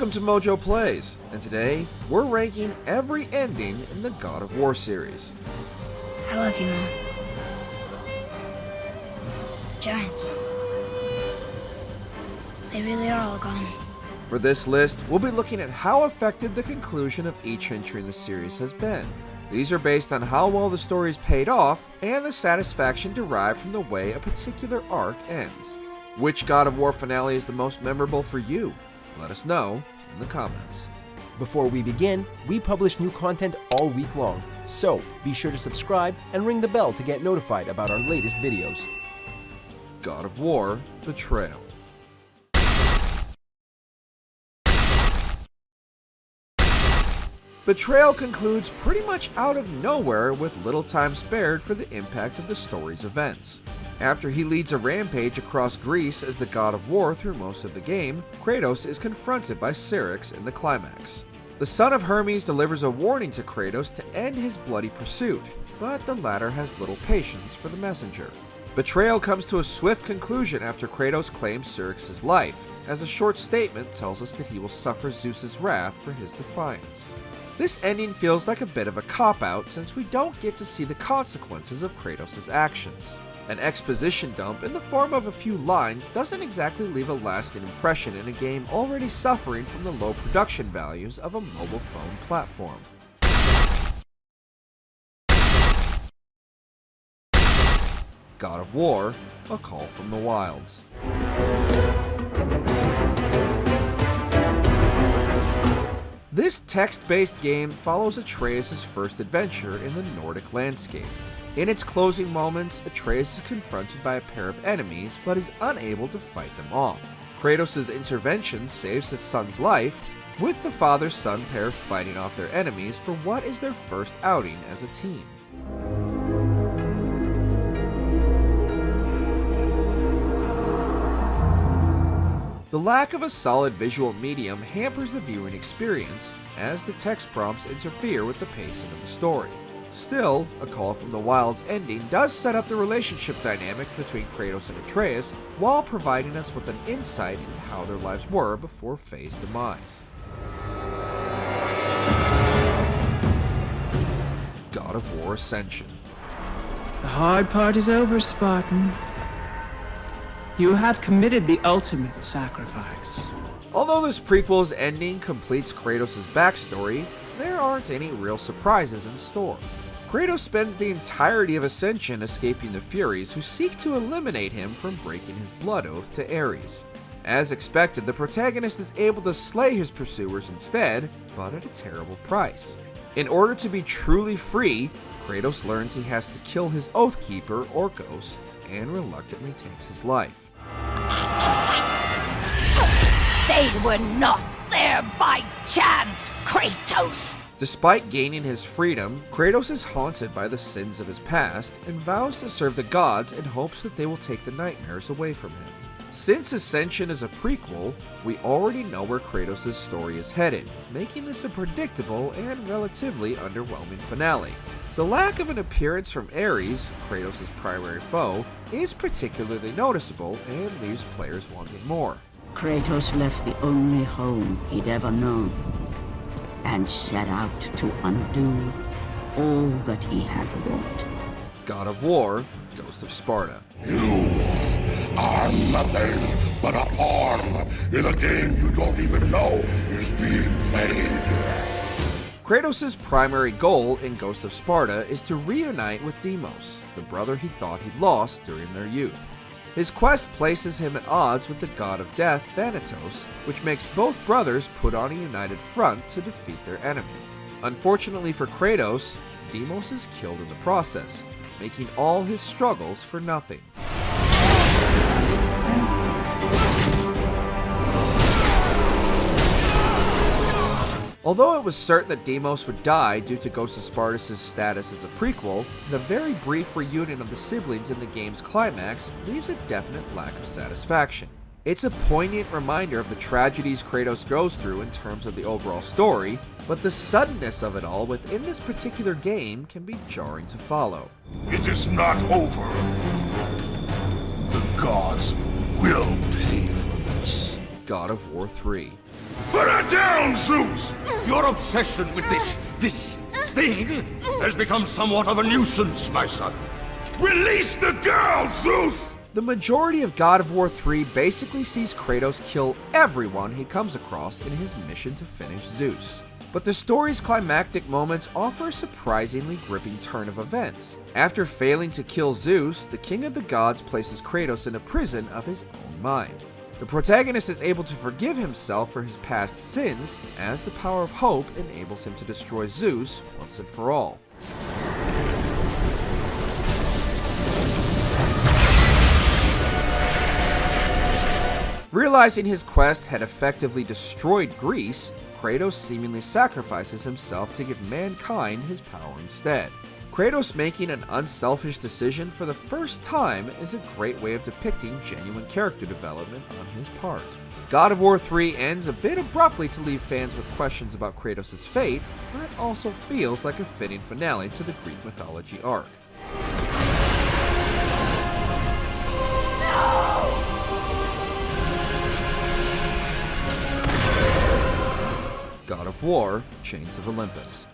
Welcome to MojoPlays, and today we're ranking every ending in the God of War series. I love you, Mom. The Giants. They really are all gone. For this list, we'll be looking at how affected the conclusion of each entry in the series has been. These are based on how well the story's paid off and the satisfaction derived from the way a particular arc ends. Which God of War finale is the most memorable for you? Let us know in the comments. Before we begin, we publish new content all week long, so be sure to subscribe and ring the bell to get notified about our latest videos. God of War: Betrayal. Betrayal concludes pretty much out of nowhere with little time spared for the impact of the story's events. After he leads a rampage across Greece as the God of War through most of the game, Kratos is confronted by Syrinx in the climax. The son of Hermes delivers a warning to Kratos to end his bloody pursuit, but the latter has little patience for the messenger. Betrayal comes to a swift conclusion after Kratos claims Syrinx's life, as a short statement tells us that he will suffer Zeus's wrath for his defiance. This ending feels like a bit of a cop-out since we don't get to see the consequences of Kratos' actions. An exposition dump in the form of a few lines doesn't exactly leave a lasting impression in a game already suffering from the low production values of a mobile phone platform. God of War: A Call from the Wilds. This text-based game follows Atreus' first adventure in the Nordic landscape. In its closing moments, Atreus is confronted by a pair of enemies but is unable to fight them off. Kratos' intervention saves his son's life, with the father-son pair fighting off their enemies for what is their first outing as a team. The lack of a solid visual medium hampers the viewing experience, as the text prompts interfere with the pacing of the story. Still, A Call from the Wild's ending does set up the relationship dynamic between Kratos and Atreus, while providing us with an insight into how their lives were before Faye's demise. God of War: Ascension. The hard part is over, Spartan. You have committed the ultimate sacrifice. Although this prequel's ending completes Kratos' backstory, there aren't any real surprises in store. Kratos spends the entirety of Ascension escaping the Furies, who seek to eliminate him from breaking his blood oath to Ares. As expected, the protagonist is able to slay his pursuers instead, but at a terrible price. In order to be truly free, Kratos learns he has to kill his Oathkeeper, Orcos, and reluctantly takes his life. They were not there by chance, Kratos! Despite gaining his freedom, Kratos is haunted by the sins of his past and vows to serve the gods in hopes that they will take the nightmares away from him. Since Ascension is a prequel, we already know where Kratos' story is headed, making this a predictable and relatively underwhelming finale. The lack of an appearance from Ares, Kratos' primary foe, is particularly noticeable and leaves players wanting more. Kratos left the only home he'd ever known and set out to undo all that he had wrought. God of War: Ghost of Sparta. You are nothing but a pawn in a game you don't even know is being played. Kratos' primary goal in Ghost of Sparta is to reunite with Deimos, the brother he thought he'd lost during their youth. His quest places him at odds with the god of death, Thanatos, which makes both brothers put on a united front to defeat their enemy. Unfortunately for Kratos, Deimos is killed in the process, making all his struggles for nothing. Although it was certain that Deimos would die due to Ghost of Sparta's status as a prequel, the very brief reunion of the siblings in the game's climax leaves a definite lack of satisfaction. It's a poignant reminder of the tragedies Kratos goes through in terms of the overall story, but the suddenness of it all within this particular game can be jarring to follow. It is not over. The gods will pay for this. God of War 3. Put her down, Zeus! Your obsession with this thing has become somewhat of a nuisance, my son. Release the girl, Zeus! The majority of God of War 3 basically sees Kratos kill everyone he comes across in his mission to finish Zeus. But the story's climactic moments offer a surprisingly gripping turn of events. After failing to kill Zeus, the king of the gods places Kratos in a prison of his own mind. The protagonist is able to forgive himself for his past sins, as the power of hope enables him to destroy Zeus once and for all. Realizing his quest had effectively destroyed Greece, Kratos seemingly sacrifices himself to give mankind his power instead. Kratos making an unselfish decision for the first time is a great way of depicting genuine character development on his part. God of War 3 ends a bit abruptly to leave fans with questions about Kratos' fate, but also feels like a fitting finale to the Greek mythology arc. God of War, Chains of Olympus.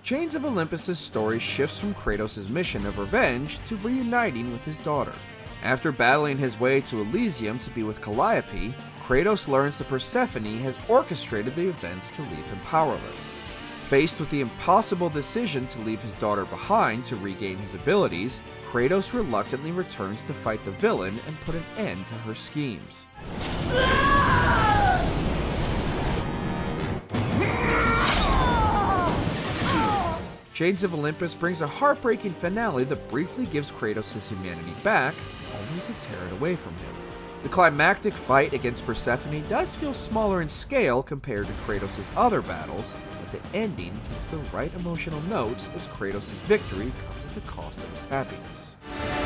Chains of Olympus' story shifts from Kratos' mission of revenge to reuniting with his daughter. After battling his way to Elysium to be with Calliope, Kratos learns that Persephone has orchestrated the events to leave him powerless. Faced with the impossible decision to leave his daughter behind to regain his abilities, Kratos reluctantly returns to fight the villain and put an end to her schemes. Chains of Olympus brings a heartbreaking finale that briefly gives Kratos his humanity back, only to tear it away from him. The climactic fight against Persephone does feel smaller in scale compared to Kratos' other battles, but the ending hits the right emotional notes as Kratos' victory comes at the cost of his happiness.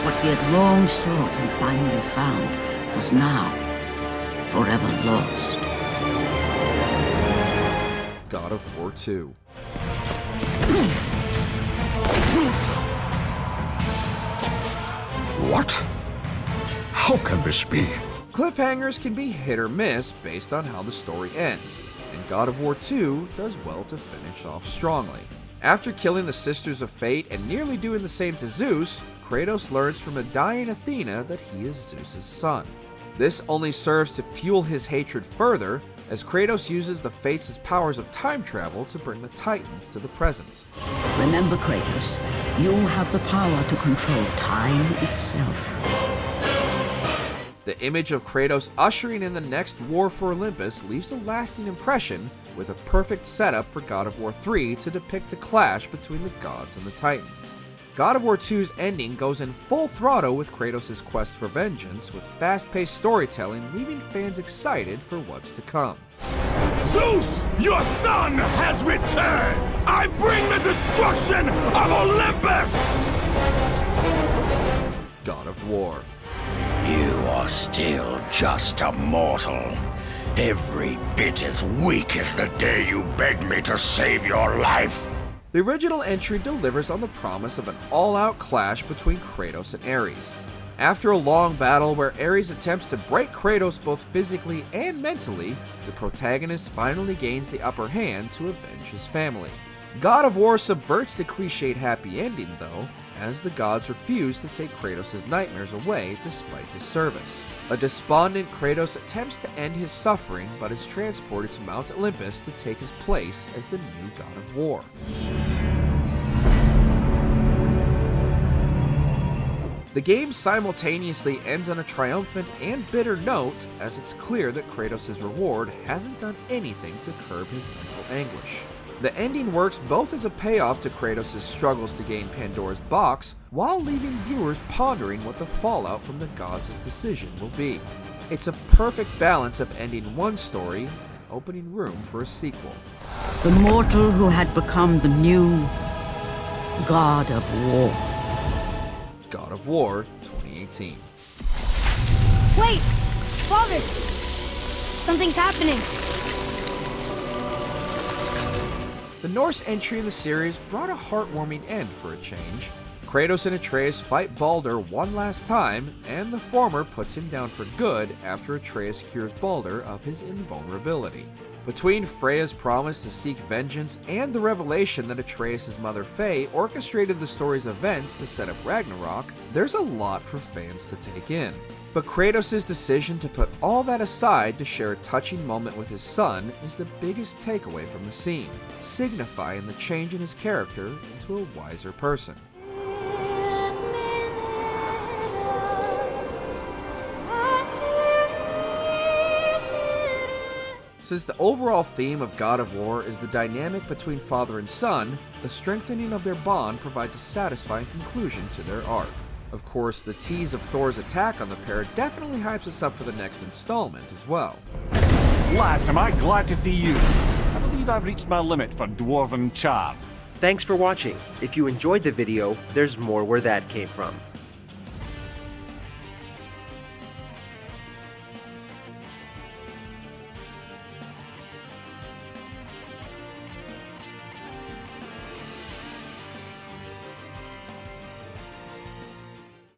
What he had long sought and finally found was now forever lost. God of War 2. What? How can this be? Cliffhangers can be hit or miss based on how the story ends, and God of War 2 does well to finish off strongly. After killing the Sisters of Fate and nearly doing the same to Zeus, Kratos learns from a dying Athena that he is Zeus' son. This only serves to fuel his hatred further, as Kratos uses the Fates' powers of time travel to bring the Titans to the present. Remember, Kratos, you have the power to control time itself. The image of Kratos ushering in the next war for Olympus leaves a lasting impression, with a perfect setup for God of War 3 to depict a clash between the gods and the Titans. God of War 2's ending goes in full throttle with Kratos' quest for vengeance, with fast-paced storytelling leaving fans excited for what's to come. Zeus, your son has returned! I bring the destruction of Olympus! God of War. You are still just a mortal. Every bit as weak as the day you begged me to save your life. The original entry delivers on the promise of an all-out clash between Kratos and Ares. After a long battle where Ares attempts to break Kratos both physically and mentally, the protagonist finally gains the upper hand to avenge his family. God of War subverts the cliched happy ending though, as the gods refuse to take Kratos' nightmares away despite his service. A despondent Kratos attempts to end his suffering, but is transported to Mount Olympus to take his place as the new God of War. The game simultaneously ends on a triumphant and bitter note, as it's clear that Kratos' reward hasn't done anything to curb his mental anguish. The ending works both as a payoff to Kratos' struggles to gain Pandora's box, while leaving viewers pondering what the fallout from the gods' decision will be. It's a perfect balance of ending one story and opening room for a sequel. The mortal who had become the new God of War. God of War 2018. Wait! Father! Something's happening. The Norse entry in the series brought a heartwarming end for a change. Kratos and Atreus fight Baldur one last time, and the former puts him down for good after Atreus cures Baldur of his invulnerability. Between Freya's promise to seek vengeance and the revelation that Atreus' mother Faye orchestrated the story's events to set up Ragnarok, there's a lot for fans to take in. But Kratos' decision to put all that aside to share a touching moment with his son is the biggest takeaway from the scene, signifying the change in his character into a wiser person. Since the overall theme of God of War is the dynamic between father and son, the strengthening of their bond provides a satisfying conclusion to their arc. Of course, the tease of Thor's attack on the pair definitely hypes us up for the next installment as well. Lads, am I glad to see you. I believe I've reached my limit for dwarven charm. Thanks for watching. If you enjoyed the video, there's more where that came from.